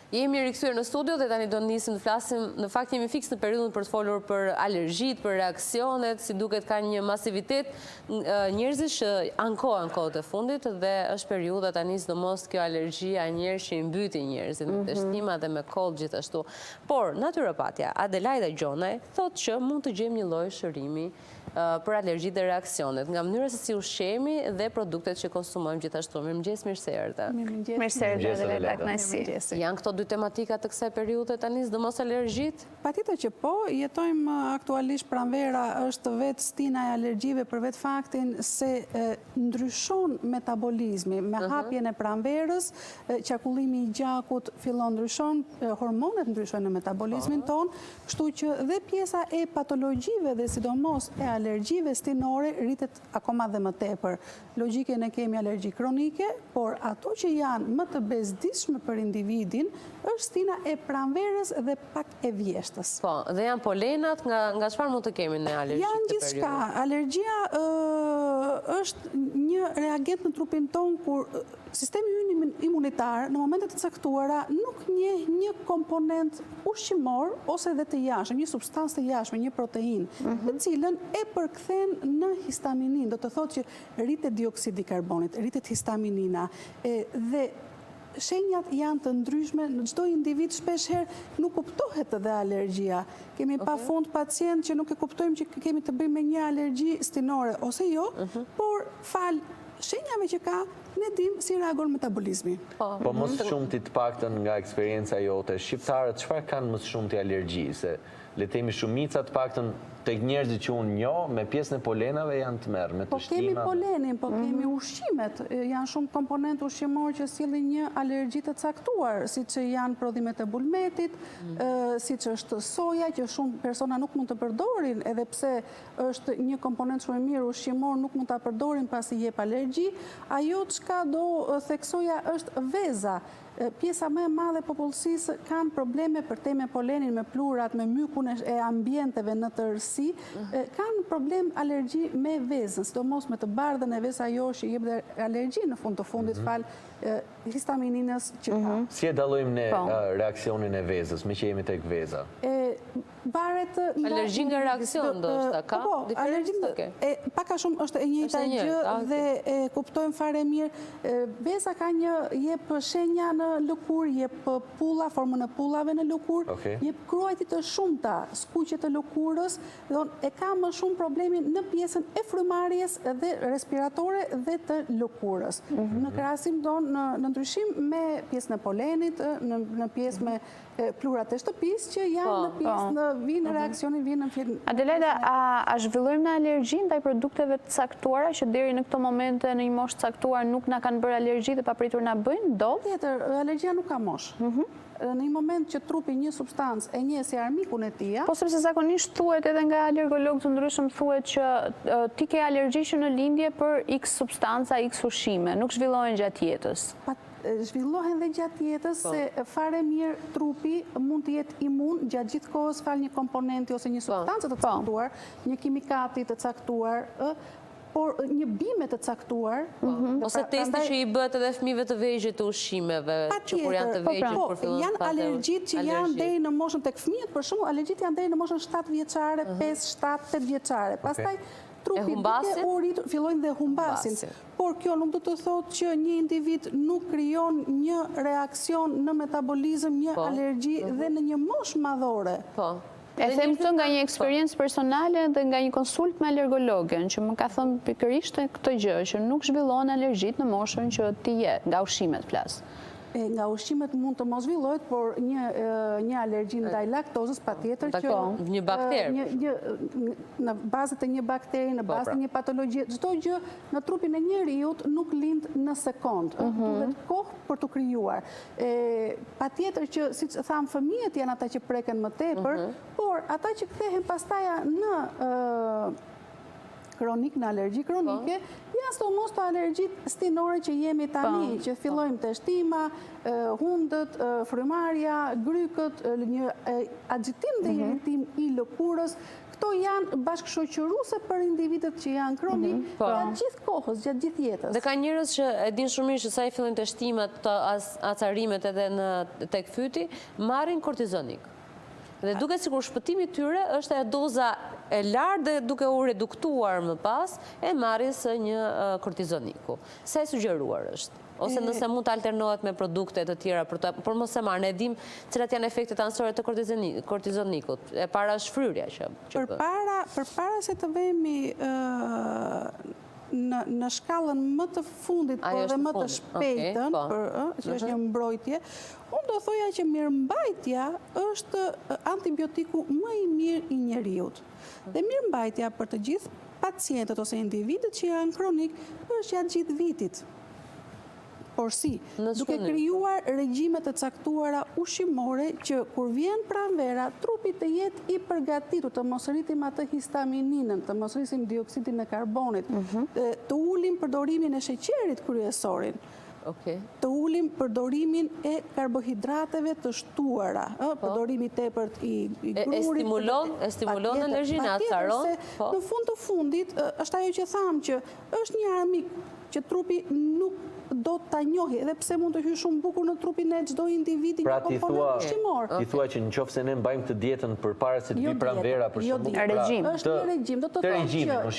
Jemi rikthyer në studio dhe tani do nisim të flasim, në fakt jemi fiks në periudhën për të folur për alergjit, për reaksionet, si duket ka një masivitet njerëzish që ankohen kohët e fundit dhe është periudha tani sidomos kjo alergjia njerëz që i mbyti njerëzit me shtima dhe me koll gjithashtu. Por natyropatja Adelaida Gjonaj thotë që mund të gjejmë një lloj shërimi për alergjit dhe reaksionet, nga mënyra se si ushqemi dhe produktet që konsumojmë gjithashtu. Mirëmëngjes, mirë se erdhe. Mirë se erdhe Adelaida, kënaqësi. Janë këto dy tematika të kësaj periudhe tani, sidomos alergjit? Patjetër që po, jetojmë aktualisht pranvera është vetë stina e alergjive për vetë faktin se ndryshon metabolizmi me hapjen e pranverës, qarkullimi i gjakut fillon ndryshon, hormonet ndryshojnë në metabolizmin ton, kështu që dhe pjesa e patologjive dhe sidomos e alergjive stinore rritet akoma dhe më tepër. Logjike ne kemi alergji kronike, por ato që janë më të bezdishme për individin është stina e pranverës dhe pak e vjeshtës. Po, dhe janë polenat, nga çfarë mund të kemi në alergji? Janë gjithçka. Alergjia është një reagent në trupin ton kur sistemi ynë imunitar në momentet të caktuara nuk njeh një komponent ushqimor ose dhe të jashtëm, një substancë të jashtme, një proteinë, të cilën e përkthen në histaminin. Do të thotë që rritet dioksidi i karbonit, rritet histaminina dhe shenjat janë të ndryshme, në çdo individ shpeshherë nuk kuptohet edhe alergjia. Kemi pafund pacient që nuk e kuptojmë që kemi të bëjmë me një alergji stinore ose jo, por fal shenjave që ka, ne dim si reagon metabolizmi. Po më së shumti të paktën nga eksperienca jote, shqiptarët çfarë kanë më së shumti alergji? Se le të themi shumica të paktën tek njerëzit që unë njoh me pjesën e polenave janë të merr me të shtima. Po kemi polenin, po kemi ushqimet, janë shumë komponentë ushqimor që sillin një alergji të caktuar, siç janë prodhimet e bulmetit, siç është soja që shumë persona nuk mund të përdorin, edhe pse është një komponent shumë i mirë ushqimor, nuk mund ta përdorin pasi jep alergji. Ajo çka do theksoja është veza. Pjesa më e madhe e popullsisë kanë probleme për te me polenin, me plurat, me mykun e ambienteve në tërësi, kanë problem alergji me vezën, sidomos me të bardhën e vezë ajo që jep dhe alergji në fund të fundit fal histamininës që ka. Si e dallojmë ne reaksionin e vezës, me që jemi tek veza? Varet alergji nga reaksion ndoshta ka diferencë? Pak a shumë është e njëjta gjë dhe e kuptojmë fare mirë. Veza ka një jep shenja në lëkurë, jep pulla, formën e pullave në lëkurë, jep kruajtje të shumta, skuqje të lëkurës, e ka më shumë problemin në pjesën e frymarrjes dhe respiratore dhe të lëkurës. Në krahasim në ndryshim me pjesën e polenit, në pjesë me plurat e shtëpisë që janë në pjesë në vinë reaksionin, vinë në film. Adelaida, a zhvillojmë në alergji ndaj produkteve të caktuara që deri në këto momente në një moshë caktuar nuk na kanë bërë alergji dhe papritur na bëjnë? Tjetër, alergjia nuk ka moshë. Në një moment që trupi një substancë e njeh si armikun e tij. Po sepse zakonisht thuhet edhe nga alergologë të ndryshëm thuhet që ti ke alergji që në lindje për X substanca, X ushqime, nuk zhvillohen gjatë jetës. Zhvillohen dhe gjatë jetës se fare mirë trupi mund të jetë imun gjatë gjithë kohës fal një komponenti ose një substancë të caktuar, një kimikati të caktuar, por një bime të caktuar. Ose testi që i bëhet edhe fëmijëve të vegjël të ushqimeve, që kur janë të vegjël kur fillon. Janë alergjit që janë deri në moshën tek fëmijët, për shembull, alergjit janë deri në moshën 7 vjeçare, 5, 7, 8 vjeçare. Pastaj trupi duke u rritur fillojnë dhe humbasin. Por kjo nuk do të thotë që një individ nuk krijon një reaksion në metabolizëm, një alergji dhe në një moshë madhore. E them këtë nga një eksperiencë personale dhe nga një konsult me alergologen, që më ka thënë pikërisht këtë gjë, që nuk zhvillohen alergjit në moshën që ti je, nga ushqimet flas. Nga ushqimet mund të mos zhvillohet, por një alergji ndaj laktozës patjetër që një bakter. Në bazë të një bakteri, në bazë të një patologjie, çdo gjë në trupin e njeriut nuk lind në sekond. Duhet kohë për të krijuar. Patjetër që, siç tham, fëmijët janë ata që preken më tepër, por ata që kthehen pastaj në kronik, në alergji kronike, janë sidomos të alergjit stinore që jemi tani, që fillojmë të shtima, hundët, frymarrja, grykët, një agjitim dhe irritim i lëkurës. këto janë bashkëshoqëruese për individët që janë kronik gjatë gjithë kohës, gjatë gjithë jetës. Dhe ka njerëz që e din shumë mirë që sa i fillojnë të shtimat, të acarimet edhe tek fyti, marrin kortizonik. Dhe duke sikur shpëtimi tyre është e doza e lartë dhe duke u reduktuar më pas e marrjes së një kortizoniku. Sa e sugjeruar është? Ose nëse mund të alternohet me produkte të tjera, por mos e marrë, ne dim cilat janë efektet anësore të kortizonikut. E para është fryrja që Përpara se të vemi në shkallën më të fundit, por dhe më të shpejtën, që është një mbrojtje, unë do thoja që mirëmbajtja është antibiotiku më i mirë i njeriut. Dhe mirëmbajtja për të gjithë pacientët ose individët që janë kronik është gjatë gjithë vitit. Por si, duke krijuar regjime të caktuara ushqimore që kur vjen pranvera, trupi të jetë i përgatitur, të mos rritim atë histamininën, të mos rrisim dioksidin e karbonit, të ulim përdorimin e sheqerit kryesorin, të ulim përdorimin e karbohidrateve të shtuara, përdorimi tepërt i grurit. E stimulon alergjinë, acaron? Në fund të fundit, është ajo që thamë që është një armik që trupi nuk do ta njohi, edhe pse mund të hyjë shumë bukur në trupin e çdo individi një komponent ushqimor. Ti thua që nëse ne mbajmë të dietën përpara se të vi pranvera për shembull, është një regjim, do të thotë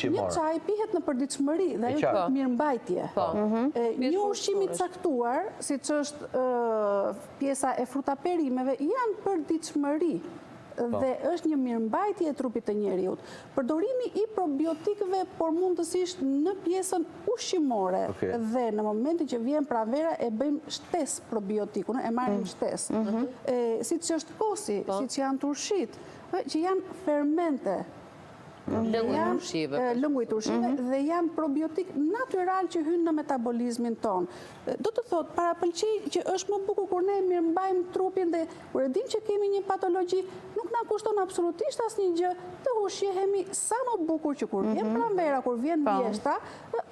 që një çaj pihet në përditshmëri dhe ajo është mirëmbajtje. Një ushqim i caktuar, siç është pjesa e frutaperimeve, janë përditshmëri dhe është një mirëmbajtje e trupit të njeriut. Përdorimi i probiotikëve, por mundësisht në pjesën ushqimore dhe në momentin që vjen pranvera e bëjmë shtesë probiotikun, e marrim shtesë. Siç është kosi, siç janë turshit, që janë fermente, lëngujt ushqive dhe janë probiotik natyral që hynë në metabolizmin ton. Do të thotë, parapëlqej që është më bukur kur ne mirëmbajmë trupin dhe kur e dim që kemi një patologji, nuk na kushton absolutisht asnjë gjë të ushqehemi sa më bukur që kur vjen pranvera, kur vjen vjeshta,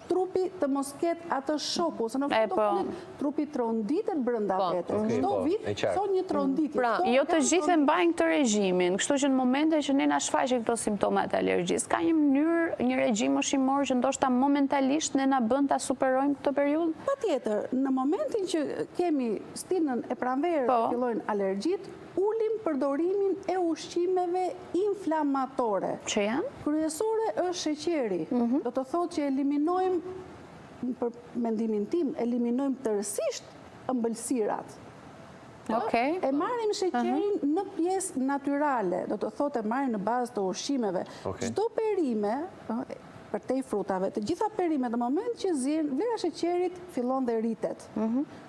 trupi të mos ketë atë shoku, se në fund të fundit trupi tronditet brenda vetes. Çdo vit son një tronditje. Pra, jo të gjithë e mbajnë këtë regjimin, kështu që në momente që ne na shfaqen këto simptoma të alergjisë, ka një mënyrë, një regjim ushqimor që ndoshta momentalisht ne na bën ta superojmë këtë periudhë? Patjetër, në momentin që kemi stinën e pranverës që fillojnë alergjit, ulim përdorimin e ushqimeve inflamatore. Që janë? Kryesore është sheqeri. Do të thotë që eliminojmë, për mendimin tim, eliminojmë tërësisht ëmbëlsirat. E marrim sheqerin në pjesë natyrale, do të thotë e marrim në bazë të ushqimeve. Çdo perime, përtej frutave, të gjitha perimet në moment që zihen, vlera e sheqerit fillon dhe rritet.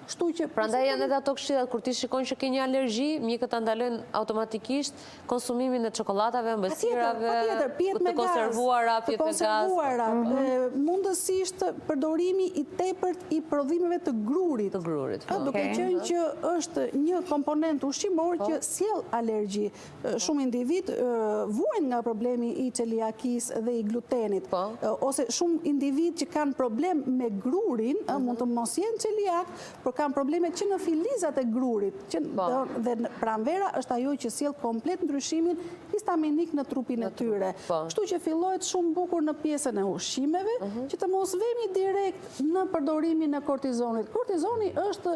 Prandaj janë edhe ato këshillat kur ti shikon që ke një alergji, mjekët ta ndalojnë automatikisht konsumimin e çokoladave, ëmbëlsirave, të konservuara, pjet me gaz. Mundësisht përdorimi i tepërt i prodhimeve të grurit. Duke qenë që është një komponent ushqimor që sjell alergji. Shumë individ vuajnë nga problemi i celiakisë dhe i glutenit. Ose shumë individ që kanë problem me grurin, mund të mos jenë celiak, por kanë probleme që në filizat e grurit, dhe pranvera është ajo që sjell komplet ndryshimin histaminik në trupin e tyre. Kështu që fillohet shumë bukur në pjesën e ushqimeve, që të mos vemi direkt në përdorimin e kortizonit. Kortizoni është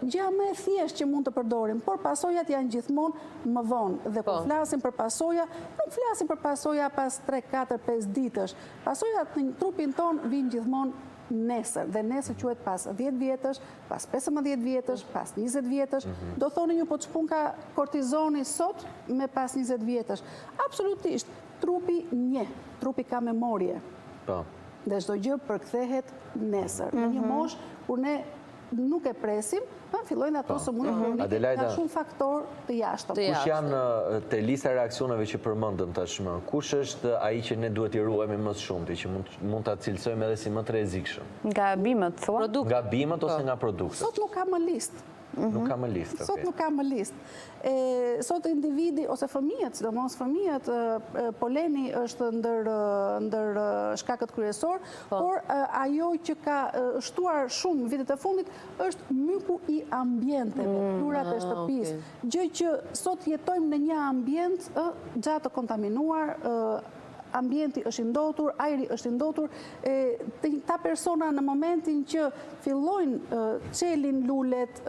gjëja më e thjeshtë që mund të përdorim, por pasojat janë gjithmonë më vonë. Dhe kur flasim për pasoja, nuk flasim për pasoja pas 3, 4, 5 ditësh. Pasojat në trupin ton vinë gjithmonë nesër, dhe nesër quhet pas 10 vjetësh, pas 15 vjetësh, pas 20 vjetësh. Do thoni një po të shpun ka kortizoni sot me pas 20 vjetësh. Absolutisht, trupi trupi ka memorje. Dhe çdo gjë përkthehet nesër. Në një moshë kur ne nuk e presim, fillojnë ato sëmundje kronike nga shumë faktor të jashtëm. Kush janë te lista e reaksioneve që përmendëm tashmë? Kush është ai që ne duhet i ruajmë më shumë, që mund ta cilësojmë edhe si më të rrezikshëm? Nga gabimet, thua? Nga gabimet ose nga produktet? Sot nuk ka më listë. Nuk ka më listë. Sot nuk ka më listë. Sot individi ose fëmijët, sidomos fëmijët, poleni është ndër shkakët kryesor, por ajo që ka shtuar shumë vitet e fundit është myku i ambienteve, plurat e shtëpisë. Gjë që sot jetojmë në një ambient gjatë të kontaminuar, ambienti është i ndotur, ajri është i ndotur, ta persona në momentin që fillojnë çelin lulet,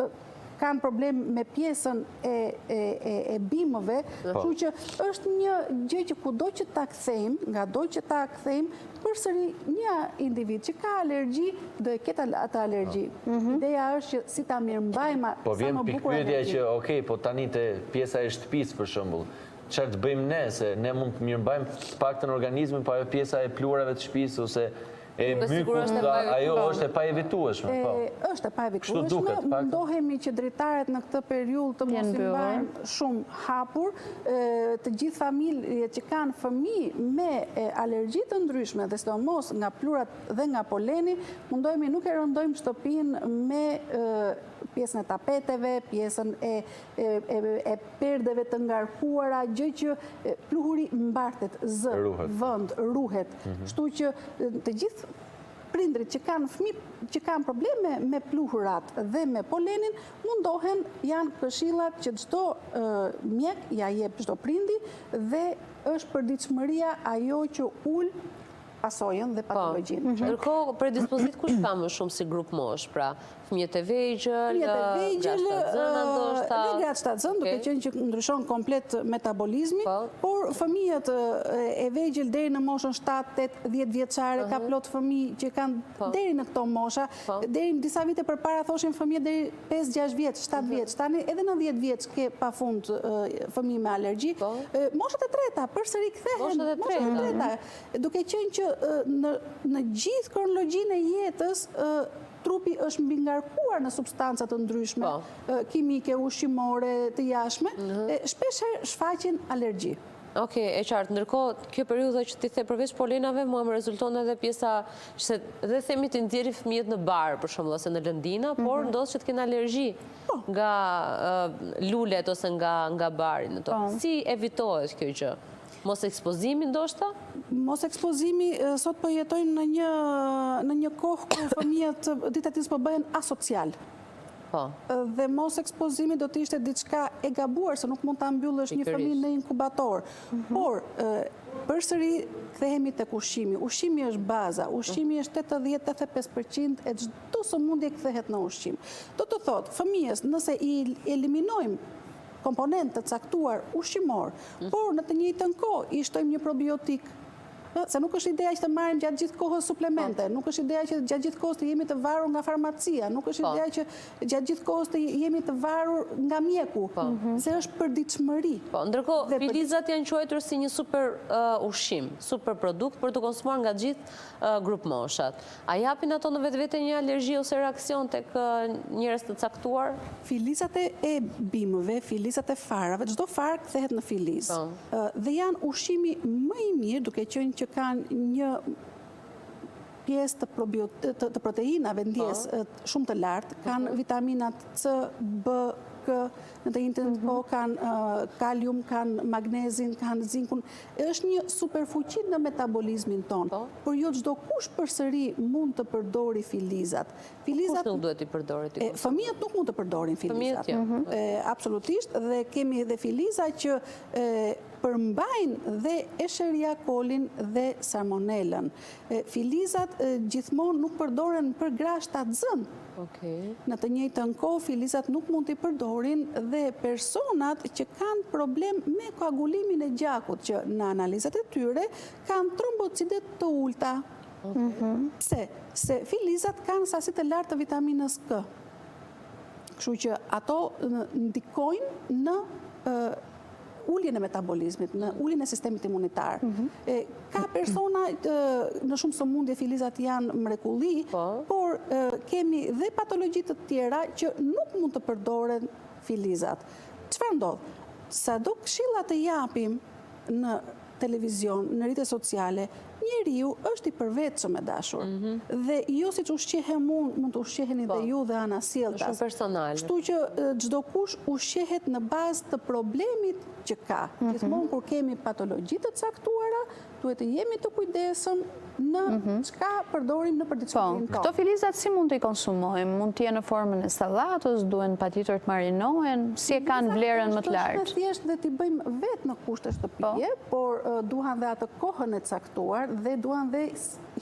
kanë problem me pjesën e bimëve, kështu që është një gjë që kudo që ta kthejmë, ngado që ta kthejmë, përsëri një individ që ka alergji do e ketë atë alergji. Ideja është që si ta mirëmbajmë Po vjen pikpyetja që, okej, po tani te pjesa e shtëpisë për shembull, çfarë të bëjmë ne, se ne mund të mirëmbajmë të paktën organizmin, po ajo pjesa e pluhrave të shtëpisë ose e mykut, ajo është e paevitueshme. Është e paevitueshme, mundohemi që dritaret në këtë periudhë të mos i mbajnë shumë hapur, të gjithë familjet që kanë fëmijë me alergji të ndryshme dhe sidomos nga plurat dhe nga poleni, mundohemi nuk e rëndojmë shtëpinë me pjesën e tapeteve, pjesën e perdeve të ngarkuara, gjë që pluhuri mbartet, zë, vend, ruhet. Kështu që të gjithë prindrit që kanë fëmijë që kanë probleme me pluhurat dhe me polenin, mundohen, janë këshillat që çdo mjek ja jep çdo prindi dhe është përditshmëria ajo që ul pasojën dhe patologjinë. Ndërkohë, predispozit kush ka më shumë si grup mosh, pra fëmijët e vegjël, gratë shtatzën, duke qenë që ndryshon komplet metabolizmi, por fëmijët e vegjël deri në moshën 7, 8, 10 vjeçare, ka plot fëmijë që kanë deri në këto mosha, deri në disa vite përpara thoshin fëmijët deri 5-6 vjeç, 7 vjeç, tani edhe në 10 vjeç ke pafund fëmijë me alergji. Moshat e treta përsëri kthehen, moshat e treta, duke qenë që në gjithë kronologjinë e jetës trupi është mbi ngarkuar në substanca të ndryshme, kimike, ushqimore, të jashtme, shpeshherë shfaqin alergji. Okej, e qartë. Ndërkohë, kjo periudha që ti the përveç polenave, mua më rezulton edhe pjesa që dhe themi të nxjerrim fëmijët në bar, për shembull, ose në lëndina, por ndodh që të kenë alergji nga lulet ose nga bari në to. Si evitohet kjo gjë? Mos ekspozimi ndoshta? Mos ekspozimi, sot po jetojmë në një kohë ku fëmijët ditë e ditës po bëhen asocial. Dhe mos ekspozimi do të ishte diçka e gabuar, se nuk mund ta mbyllësh një fëmijë në inkubator. Por përsëri kthehemi tek ushqimi. Ushqimi është baza. Ushqimi është 80-85% e çdo sëmundje kthehet në ushqim. Do të thotë, fëmijës nëse i eliminojmë komponent të caktuar ushqimor, por në të njëjtën kohë i shtojmë një probiotik, se nuk është ideja që të marrim gjatë gjithë kohës suplemente, nuk është ideja që gjatë gjithë kohës të jemi të varur nga farmacia, nuk është ideja që gjatë gjithë kohës të jemi të varur nga mjeku, se është përditshmëri. Ndërkohë, filizat janë quajtur si një super ushqim, super produkt për të konsumuar nga gjithë grup moshat. A japin ato në vetvete një alergji ose reakcion tek njerëz të caktuar? Filizat e bimëve, filizat e farave, çdo farë kthehet në filiz. Dhe janë ushqimi më i mirë, duke qenë që kanë një pjesë të proteinave ndjes shumë të lartë, kanë vitaminat C, B, K, në të njëjtën kohë kanë kalium, kanë magnezin, kanë zinkun. Është një superfuqi në metabolizmin ton. Por jo çdo kush përsëri mund të përdori filizat. Kush nuk duhet i përdori? Fëmijët nuk mund të përdorin filizat. Absolutisht, dhe kemi edhe filiza që përmbajnë dhe Escherichia colin dhe salmonellën. Filizat gjithmonë nuk përdoren për gra shtatzën. Në të njëjtën kohë, filizat nuk mund t'i përdorin dhe personat që kanë problem me koagulimin e gjakut, që në analizat e tyre kanë trombocitet të ulta. Pse? Se filizat kanë sasi të lartë të vitaminës K. Kështu që ato ndikojnë në ulljen e metabolizmit, në ulljen e sistemit imunitar. Ka persona, në shumë sëmundje filizat janë mrekulli, por kemi dhe patologjit të tjera që nuk mund të përdoren filizat. Çfarë ndodh? Sa do këshilla të japim në televizion, në rrjetet sociale, njeriu është i përvetshëm e dashur. Dhe jo siç ushqehem unë, mund të ushqeheni dhe ju dhe ana sjelltas. Shumë personale. Kështu që çdo kush ushqehet në bazë të problemit që ka. Gjithmonë kur kemi patologji të caktuara, duhet të jemi të kujdesëm në çka përdorim në përditshmërinë tonë. Këto filizat si mund të i konsumojmë? Mund të jenë në formën e sallatës, duhen patjetër të marinohen, si e kanë vlerën më të lartë? Është thjesht dhe t'i bëjmë vetë në kushte shtëpie, por duhan dhe atë kohën e caktuar dhe duhan dhe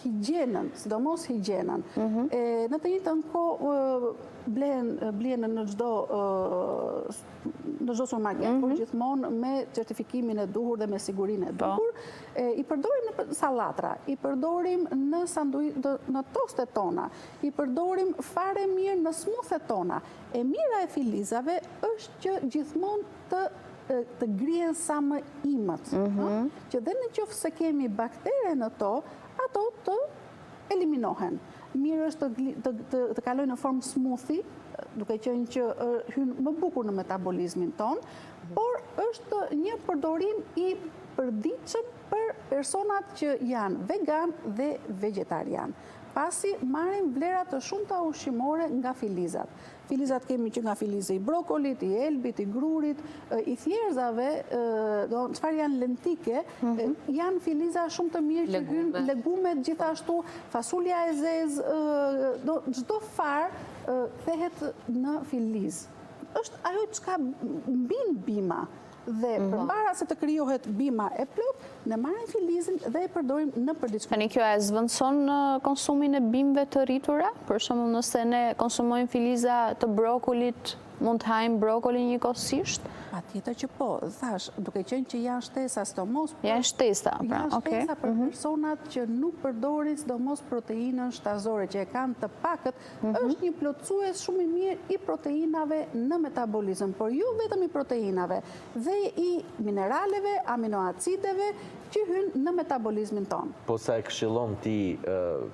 higjienën, sidomos higjienën. Në të njëjtën kohë blihen në çdo supermarket, por gjithmonë me certifikimin e duhur dhe me sigurinë e duhur. I përdorim në sallatra, i përdorim në në tostet tona, i përdorim fare mirë në smuthet tona. E mira e filizave është që gjithmonë të grihen sa më imët, që dhe në qoftë se kemi baktere në to, ato të eliminohen. Mirë është të kalojnë në formë smoothie, duke qenë që hynë më bukur në metabolizmin ton, por është një përdorim i përditshëm për personat që janë vegan dhe vegetarian. Pasi marrim vlera të shumta ushqimore nga filizat. Filizat kemi që nga filizi i brokolit, i elbit, i grurit, i thjerëzave, çfarë janë lentike, janë filiza shumë të mirë që hynë legumet gjithashtu, fasulja e zezë, çdo farë thehet në filiz. Është ajo çka mbin bima. Dhe përpara se të krijohet bima e plot, ne marrim filizin dhe e përdorim në përditshmëri. Tani kjo e zvendëson konsumin e bimëve të rritura? Për shembull, nëse ne konsumojmë filiza të brokolit, mund të hajmë brokolin njëkohësisht? Patjetër që po, thash, duke qenë që janë shtesa sidomos. Janë shtesa, pra, okay. Janë shtesa për personat që nuk përdorin sidomos proteinën shtazore, që e kanë të pakët, është një plotësues shumë i mirë i proteinave në metabolizëm, por jo vetëm i proteinave, dhe i mineraleve, aminoacideve që hynë në metabolizmin tonë. Po sa e këshillon ti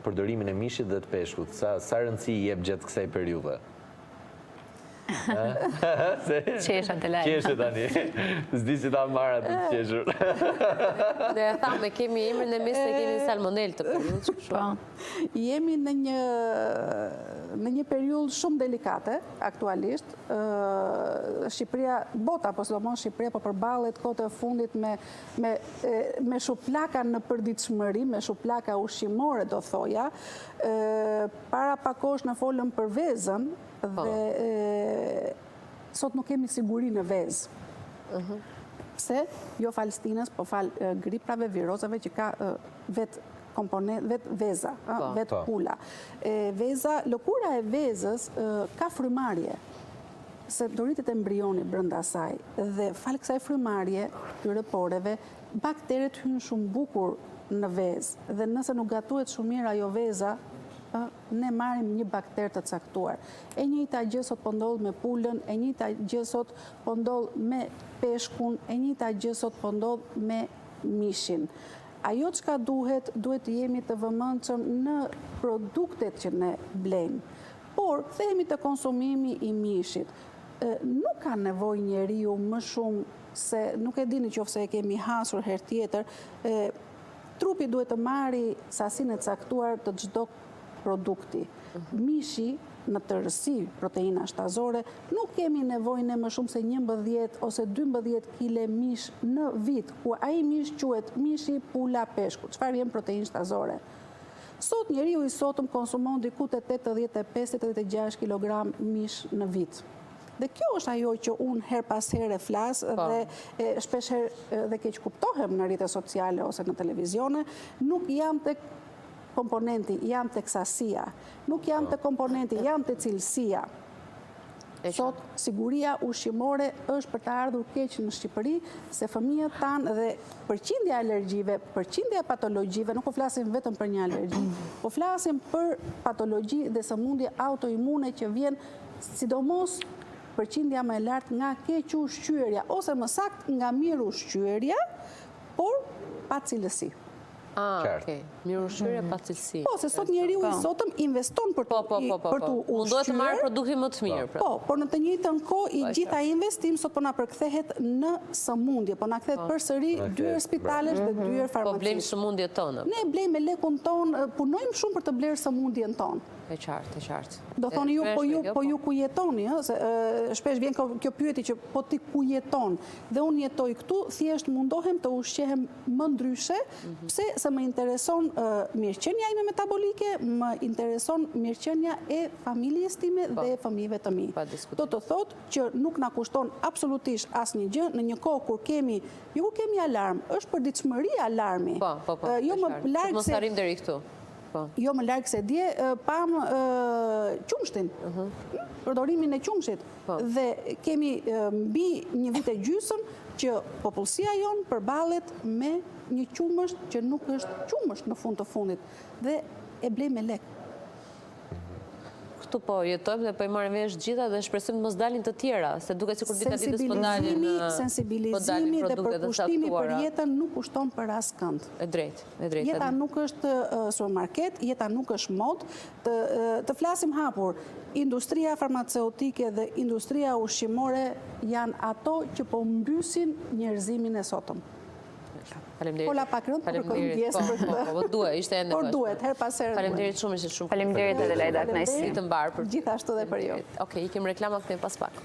përdorimin e mishit dhe të peshkut, sa rëndësi i jep gjatë kësaj periudhe? Qesha të lajë. Qeshe tani. S'di si ta marra të qeshur. Dhe e thamë, kemi emrin e mes se kemi salmonell të periudhë. Jemi në një periudhë shumë delikate, aktualisht. Shqipëria, bota, po sidomos Shqipëria, po përballet kohët e fundit me shuplaka në përditshmëri, me shuplaka ushqimore, do thoja. Para pak kohësh në folëm për vezën, dhe sot nuk kemi siguri në vezë. Pse? Jo falë stinës, po falë griprave, virozave që ka vetë komponent, vetë veza, vetë pula. Veza, lëkura e vezës ka frymarrje, se doritet embrioni brenda saj, dhe falë kësaj frymarrje, këtyre poreve, bakteret hynë shumë bukur në vezë, dhe nëse nuk gatuhet shumë mirë ajo veza, ne marrim një bakter të caktuar. E njëjta gjë sot po ndodh me pulën, e njëjta gjë sot po ndodh me peshkun, e njëjta gjë sot po ndodh me mishin. Ajo çka duhet të jemi të vëmendshëm në produktet që ne blejmë. Por themi të konsumimi i mishit. Nuk ka nevojë njeriu më shumë se nuk e dini qoftë se e kemi hasur herë tjetër, trupi duhet të marrë sasinë e caktuar të çdo produkti. Mishi në tërësi, proteina shtazore, nuk kemi nevojë më shumë se 11 ose 12 kg mish në vit, ku ai mish quhet mishi, pula, peshku. Çfarë vjen proteinë shtazore? Sot njeriu i sotëm konsumon diku te 85-86 kg mish në vit. Dhe kjo është ajo që unë her pas here flas dhe shpesh herë dhe keq kuptohem në rrjetet sociale ose në televizione, nuk jam tek komponenti, jam tek sasia, nuk jam tek komponenti, jam tek cilësia. Sot, siguria ushqimore është për të ardhur keq në Shqipëri, se fëmijët tanë dhe përqindja alergjive, përqindja patologjive, nuk po flasim vetëm për një alergji, po flasim për patologji dhe sëmundje autoimune që vjen sidomos përqindja më e lartë nga keq ushqyerja, ose më saktë nga mirë ushqyerja, por pa cilësi. Okej. Mirëushqyrje pa cilësi. Po, se sot njeriu i sotëm investon për të Mundohet të marrë produktin më të mirë. Po, por në të njëjtën kohë i gjitha investim sot po na përkthehet në sëmundje, po na kthehet përsëri dyer spitalesh dhe dyer Po blejmë farmacisë. sëmundjet tona. Ne blejmë me lekun ton, punojmë shumë për të blerë sëmundjen tonë. E qartë, e qartë. Do thoni po ju ku jetoni, se shpesh vjen kjo pyetje që po ti ku jeton dhe unë jetoj këtu, thjesht mundohem të ushqehem më ndryshe, pse se më intereson mirëqenia ime metabolike, më intereson mirëqenia e familjes time dhe e fëmijëve të mi. Do të thotë që nuk na kushton absolutisht asnjë gjë në një kohë kur kemi alarm, është përditshmëri alarmi. Jo më larg mos arrim deri këtu. Jo më larg se dje, pam qumshtin, përdorimin e qumshit. Dhe kemi mbi një vit e gjysmë që popullsia jonë përballet me një qumësht që nuk është qumësht në fund të fundit dhe e blej me lek. Këtu po jetojmë dhe po i marrim vesh gjitha dhe shpresojmë të mos dalin të tjera, se duket sikur dita ditës po dalin sensibilizimi dhe përkushtimi për jetën nuk kushton për askënd. E drejtë. Jeta nuk është supermarket, jeta nuk është mod. Të flasim hapur, industria farmaceutike dhe industria ushqimore janë ato që po mbysin njerëzimin e sotëm. Pola pak rënd, për kërkojmë pjesë për këtë. Po, duhet, ishte e nevojshme. Por duhet, her pas herë. Faleminderit shumë, ishte shumë. Faleminderit edhe Lejda, kënaqësi. Të mbarë për gjithashtu dhe për ju. Okej, ikim reklama, kthehemi pas pak.